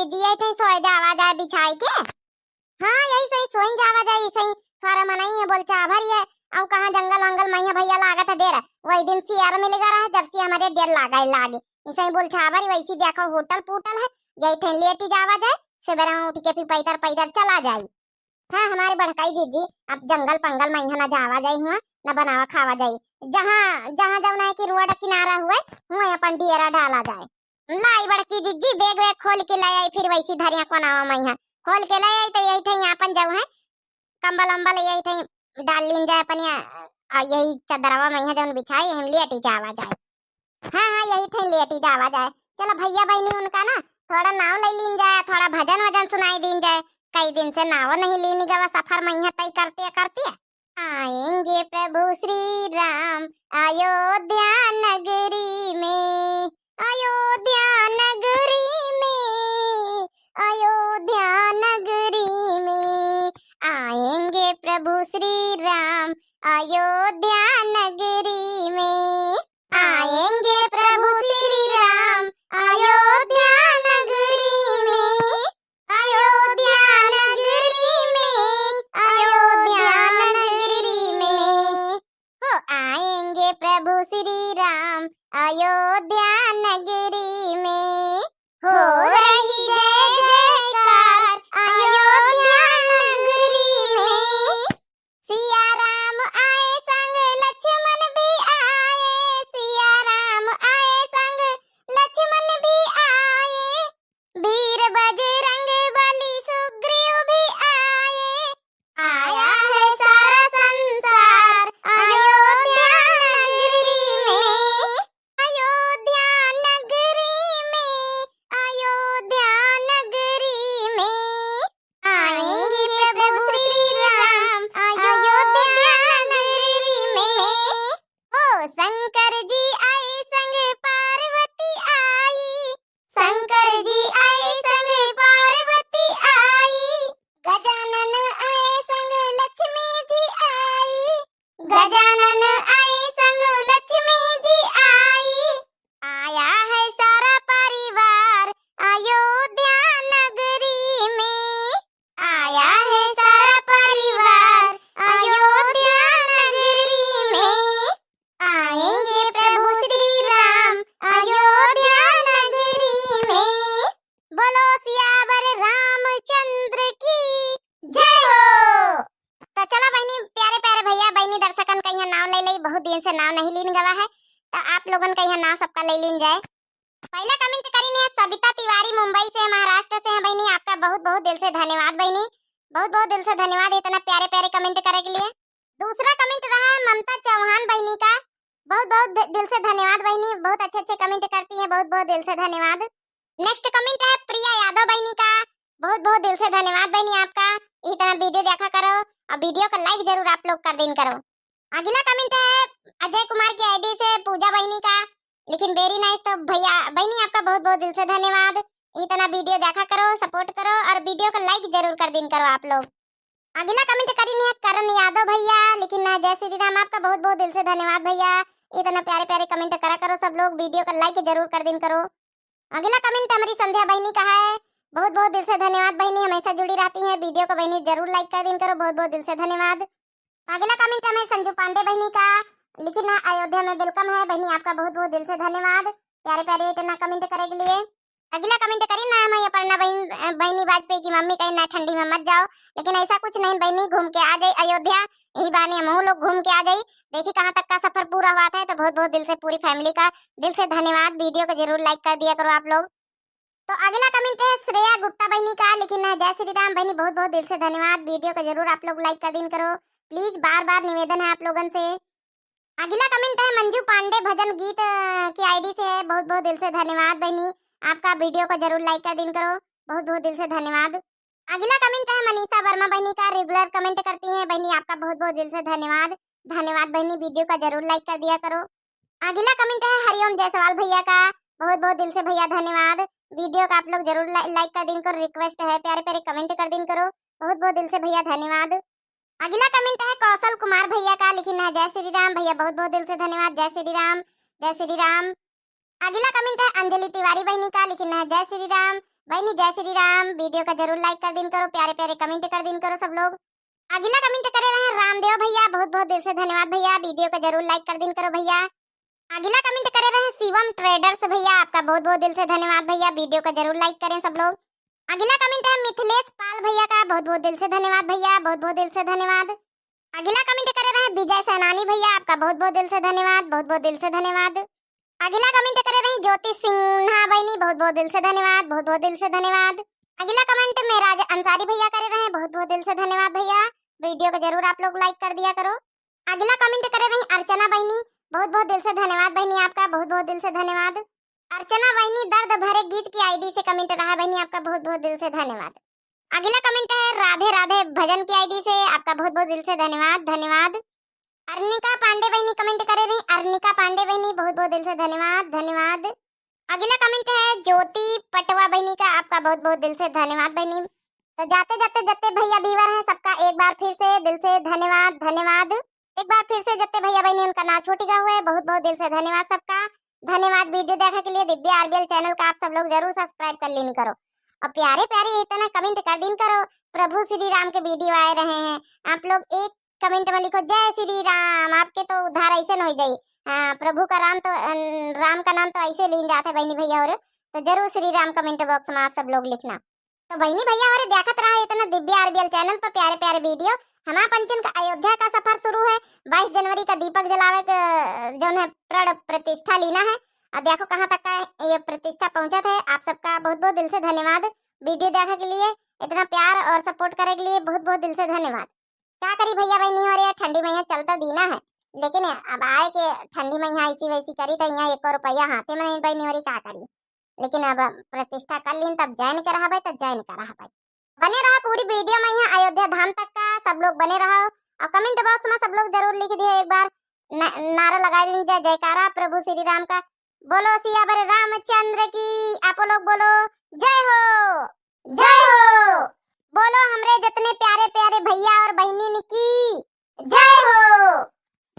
दीदी यही थे सोए जावा जाए बिछाई के। हाँ यही सही सोइन जावा जाए सही सारा मनाई है बोल चाह भरी है। और कहाँ जंगल वंगल मैया भैया लागा था डेरा वही दिन सियार मिलेगा रहा जब से हमारे डेर लागा ही लागे ऐसे ही बोल चाह भरी वैसी देखो होटल पोटल है यही थे लेटी जावा जाए सवेरा उठ के फिर पैदल पैदल चला जाए। हाँ हमारे बड़काई दीदी अब जंगल पंगल मैया ना जावा जाए हुआ न बनावा खावा जाए जहाँ जहाँ जाना है कि रोड किनारा हुआ हुआ अपन डेरा डाला जाए। लाई बड़की दीदी बैग वैग खोल के ले आई फिर वैसी धरिया कोनावा मैया खोल के ले आई तो यही थे अपन जाऊ है कंबल अम्बल यही थे डाल लीन जाए अपन यही चदरवा मैया जौन बिछाई हम लेटी जावा जाए। हाँ हाँ यही थे लेटी जावा जाए। चलो भैया बहनी उनका ना थोड़ा नाव ले लीन जाए थोड़ा भजन वजन सुनाई दीन जाए कई दिन से नाव नहीं लीनी गवा सफर मैया तय करते करते आएंगे प्रभु श्री राम अयोध्या नगरी में अयोध्या नगरी में अयोध्या नगरी में आएंगे प्रभु श्री राम अयोध्या नगरी में आएंगे प्रभु श्री राम अयोध्या नगरी में अयोध्या नगरी में अयोध्या नगरी में हो आएंगे प्रभु श्री राम अयोध्या नगरी में हो रही जय जयकार अयोध्या नगरी में सिया राम आए संग लक्ष्मण भी आए सिया राम आए संग लक्ष्मण भी आए वीर बजरंग बली सुग्रीव भी आए आया है सारा संसार अयोध्या नगरी में अयोध्या नगरी में अयोध्या नगरी में आएंगे प्रभु श्री राम अयोध्या नगरी में ओ शंकर जी आए संग पार्वती आई शंकर जी आए संग पार्वती आई गजानन आए संग लक्ष्मी जी आई गजानन आए संग लक्ष्मी जी आई आया है सारा परिवार अयोध्या नगरी में आया है सारा परिवार अयोध्या नगरी में आएंगे प्रभु श्री राम अयोध्या नगरी में बोलो सियावर रामचंद्र की जय हो। तो चलो बहनी प्यारे प्यारे भैया बहनी दर्शकन का यहाँ नाम ले ले बहुत दिन से नाम नहीं लीन गवा है तो आप लोगन का यहाँ नाम सबका ले लीन जाए। पहला कमेंट करी है सविता तिवारी मुंबई से महाराष्ट्र से है बहनी आपका बहुत बहुत दिल से धन्यवाद बहनी बहुत बहुत दिल से धन्यवाद इतना प्यारे प्यारे कमेंट करे के लिए। दूसरा कमेंट रहा है ममता चौहान बहनी का बहुत बहुत दिल से धन्यवाद बहनी बहुत अच्छे अच्छे कमेंट करती है बहुत बहुत दिल से धन्यवाद। नेक्स्ट कमेंट है प्रिया यादव बहनी का बहुत बहुत दिल से धन्यवाद बहनी आपका इतना वीडियो देखा करो और वीडियो को लाइक जरूर आप लोग कर दिन करो। अगला कमेंट है अजय कुमार की आईडी से पूजा बहनी का लेकिन वेरी नाइस तो भैया बहनी आपका बहुत बहुत दिल से धन्यवाद इतना वीडियो देखा करो सपोर्ट करो और वीडियो को लाइक जरूर कर दिन करो आप लोग। अगला कमेंट करी है करण यादव भैया लेकिन जय श्री राम आपका बहुत बहुत दिल से धन्यवाद भैया इतना प्यारे प्यारे कमेंट करा करो सब लोग वीडियो को लाइक जरूर कर दिन करो। अगला कमेंट हमारी संध्या बहनी का है बहुत बहुत दिल से धन्यवाद बहनी हमेशा जुड़ी रहती है वीडियो को बहनी जरूर लाइक कर दिन करो बहुत बहुत दिल से धन्यवाद। अगला कमेंट हमें संजू पांडे बहनी का लेकिन अयोध्या में वेलकम है बहनी आपका बहुत बहुत दिल से धन्यवाद प्यारे प्यारे इतना कमेंट करे के लिए। अगला कमेंट करी ना मैं अपर्णा बहनी वाजपेयी की मम्मी कहीं ना ठंडी में मत जाओ लेकिन ऐसा कुछ नहीं बहनी घूम के आ जाए अयोध्या यही बहाने हम लोग घूम के आ जाए देखिए कहाँ तक का सफर पूरा हुआ था तो बहुत बहुत दिल से पूरी फैमिली का दिल से धन्यवाद वीडियो को जरूर लाइक कर दिया करो आप लोग। तो अगला कमेंट है श्रेया गुप्ता बहनी का लेकिन जय श्री राम बहनी बहुत बहुत दिल से धन्यवाद वीडियो को जरूर आप लोग लाइक कर दिन करो प्लीज बार बार निवेदन है आप लोगन से। अगला कमेंट है मंजू पांडे भजन गीत की आईडी से है बहुत बहुत दिल से धन्यवाद बहनी आपका वीडियो को जरूर लाइक कर दिन करो बहुत बहुत दिल से धन्यवाद। अगला कमेंट है मनीषा वर्मा बहनी का रेगुलर कमेंट करती हैं बहनी आपका बहुत बहुत दिल से धन्यवाद धन्यवाद बहनी वीडियो का जरूर लाइक कर दिया करो। अगला कमेंट है हरिओम जायसवाल भैया का बहुत बहुत दिल से भैया धन्यवाद वीडियो का आप लोग जरूर लाइक कर दिन करो रिक्वेस्ट है प्यारे प्यारे कमेंट कर दिन करो बहुत बहुत दिल से भैया धन्यवाद। अगला कमेंट है कौशल कुमार भैया का लेकिन जय श्री राम भैया बहुत बहुत दिल से धन्यवाद जय श्री राम जय श्री राम। अगला कमेंट है अंजलि तिवारी बहनी का लेकिन जय श्री राम बहनी जय श्री राम। वीडियो का जरूर लाइक कर दिन करो, प्यारे प्यारे कमेंट कर दिन करो सब लोग। अगला कमेंट करे रहे रामदेव भैया, बहुत बहुत दिल से धन्यवाद भैया। वीडियो को जरूर लाइक कर दिन करो भैया। अगला कमेंट करे रहे शिवम ट्रेडर्स भैया, आपका बहुत बहुत दिल से धन्यवाद भैया। वीडियो को जरूर लाइक करें सब लोग। अगला कमेंट है मिथिलेश पाल भैया का, बहुत बहुत दिल से धन्यवाद भैया, बहुत बहुत दिल से धन्यवाद। अगला कमेंट करे रहे विजय सैनानी भैया, आपका बहुत बहुत दिल से धन्यवाद, बहुत बहुत दिल से धन्यवाद। अगला कमेंट करे रहे ज्योति सिन्हा बहनी, बहुत बहुत दिल से धन्यवाद, बहुत बहुत दिल से धन्यवाद। अगला कमेंट मेराज अंसारी भैया करे रहे, बहुत बहुत दिल से धन्यवाद भैया। वीडियो को जरूर आप लोग लाइक कर दिया करो। अगला कमेंट करे रही अर्चना बहनी, बहुत बहुत दिल से धन्यवाद बहनी, आपका बहुत बहुत दिल से धन्यवाद। अर्चना बहनी दर्द भरे गीत की आईडी से कमेंट रहा बहनी, आपका बहुत बहुत दिल से धन्यवाद। अगला कमेंट है राधे राधे भजन की आईडी से, आपका बहुत बहुत दिल से धन्यवाद, धन्यवाद। अर्निका पांडे बहनी कमेंट करे रही, अर्निका पांडे बहनी बहुत बहुत दिल से धन्यवाद, धन्यवाद। अगला कमेंट है ज्योति पटवा बहनी का, आपका बहुत बहुत दिल से धन्यवाद बहनी। तो जाते जाते जत्ते भैया बीवर हैं सबका एक बार फिर से दिल से धन्यवाद, धन्यवाद। एक बार फिर से जत्ते भैया बहनी उनका नाम छूटेगा हुआ है, बहुत बहुत दिल से धन्यवाद सबका, धन्यवाद। वीडियो देखने के लिए दिव्या आरबीएल चैनल का आप सब लोग जरूर सब्सक्राइब कर लेन करो और प्यारे प्यारे इतना कमेंट कर दिन करो। प्रभु श्री राम के वीडियो आए रहे हैं, आप लोग एक कमेंट में लिखो जय श्री राम, आपके तो उद्धार ऐसे न हो जाई। प्रभु का राम तो राम का नाम तो ऐसे लीन जाते बहनी भैया, और तो जरूर श्री राम कमेंट बॉक्स में आप सब लोग लिखना। तो बहनी भैया और देखत रहा इतना दिव्या आरबीएल चैनल पर प्यारे प्यारे वीडियो। हमारा पंचन का अयोध्या का सफर शुरू है। 22 जनवरी का दीपक जलावे जो है प्रण प्रतिष्ठा लीना है, और देखो कहाँ तक का ये प्रतिष्ठा पहुंचा है। आप सबका बहुत बहुत दिल से धन्यवाद। वीडियो देखने के लिए, इतना प्यार और सपोर्ट करने के लिए बहुत बहुत दिल से धन्यवाद। क्या करी भैया बहनी हो रही ठंडी मैया चलता दीना है, लेकिन अब आए के ठंडी मैया ऐसी वैसी करी तो यहाँ 1 रुपया हाथे में नहीं बहनी हो रही, क्या करी। लेकिन अब प्रतिष्ठा कर लीन तब जैन के रहा भाई, तब जैन का रहा भाई। बने रहा पूरी वीडियो में यहाँ अयोध्या धाम तक का, सब लोग बने रहो और कमेंट बॉक्स में सब लोग जरूर लिख दिए एक बार नारा लगा दीजिए जयकारा प्रभु श्री राम का। बोलो सियावर रामचंद्र की, आप लोग बोलो जय हो, जय हो। बोलो हमरे जितने प्यारे प्यारे भैया और बहनी की जय हो।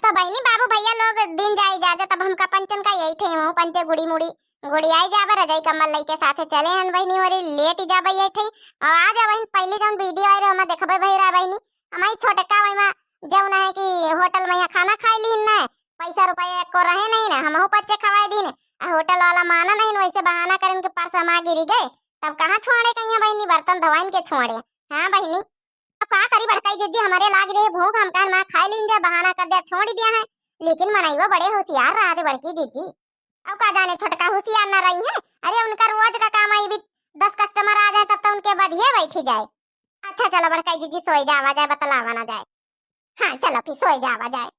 तो बहनी बाबू भैया लोग दिन जाए इजाजत, अब हमका पंचन का यही थे हो पंचे गुड़ी मुड़ी गुड़ी आई जाबे रजाई कम्बल लई के साथे चले हन बहनी और लेट जाबे यही थे। और आ जा बहन पहले जौन वीडियो आई रे हम देखबे भई रा बहनी हमारी छोटका वही में जौन है कि होटल में यहाँ खाना खाई लीन ना, पैसा रुपया को रहे नहीं ना, हमहू बच्चे खवाए दीन। होटल वाला माना नहीं, वैसे बहाना करन के पास हम गिरी गए, तब कहाँ छोड़े कहीं बहनी बर्तन धवाइन के छोड़े। हाँ बहनी अब का करी बड़काई जीजी हमारे लाग रहे भूख, हम कहन मां खाई लीन जा, बहाना कर दिया छोड़ दिया है। लेकिन मनईवा बड़े होशियार रहा थे बड़की जीजी। अब का जाने छोटका होशियार ना रही है, अरे उनका रोज का काम आई भी 10 कस्टमर आ जाए तब तो उनके बाद ये बैठी जाए। अच्छा चलो बड़काई जीजी सोई जावा जाए, बतलावा ना जाए। हाँ चलो फिर सोई जावा जाए।